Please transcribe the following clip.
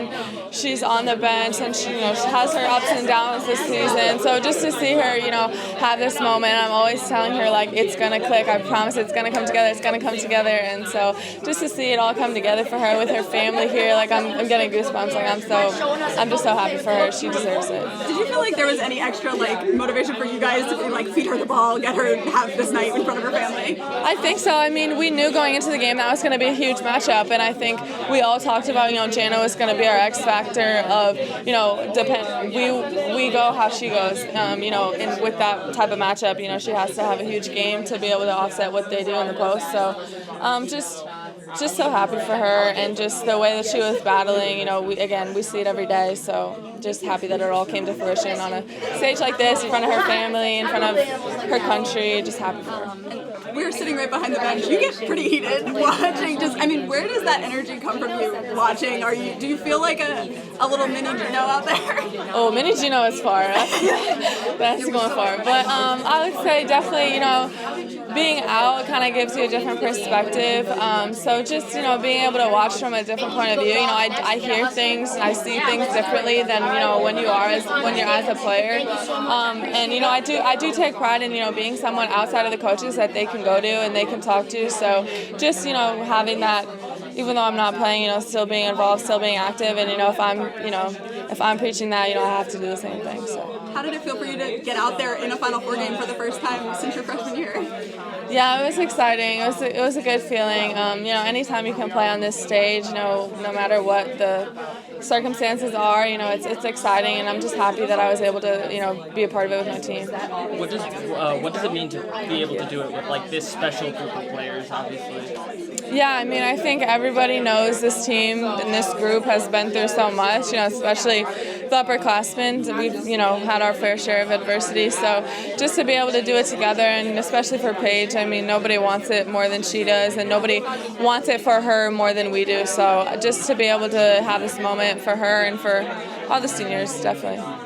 and she's on the bench, and she has her ups and downs this season. So just to see her, have this moment, I'm always telling her, like, it's going to click. I promise it's going to come together. It's going to come together. And so just to see it all come together for her with her family here, like, I'm getting goosebumps. Like, I'm just so happy for her. She deserves it. Did you feel like there was any extra, like, motivation for you guys to, like, feed her the ball, get her to have this night in front of her family? I think so. I mean, we knew going into the game that was going to be a huge matchup, and I think we all talked about, Jana was going to be our X factor of, we go how she goes, and with that type of matchup, she has to have a huge game to be able to offset what they do in the post. So just so happy for her, and just the way that she was battling, we see it every day, so just happy that it all came to fruition on a stage like this, in front of her family, in front of her country, just happy for her. We're sitting right behind the bench. You get pretty heated watching. Where does that energy come from you watching? Do you feel like a little mini Gino out there? Oh, mini Gino is far. That's going far. But I would say definitely, being out kind of gives you a different perspective. So just, being able to watch from a different point of view, I hear things, I see things differently than, when you're as a player. And, I do take pride in, being someone outside of the coaches that they can go to and they can talk to. So just, having that, even though I'm not playing, still being involved, still being active, and, if I'm preaching that, I have to do the same thing. So. How did it feel for you to get out there in a Final Four game for the first time since your freshman year? Yeah, it was exciting. It was a good feeling. Anytime you can play on this stage, no matter what the circumstances are, it's exciting, and I'm just happy that I was able to, be a part of it with my team. What does it mean to be able to do it with, like, this special group of players, obviously? Yeah, I think everybody knows this team and this group has been through so much, especially the upperclassmen. We've, had our fair share of adversity. So just to be able to do it together, and especially for Paige, nobody wants it more than she does, and nobody wants it for her more than we do. So just to be able to have this moment for her and for all the seniors, definitely.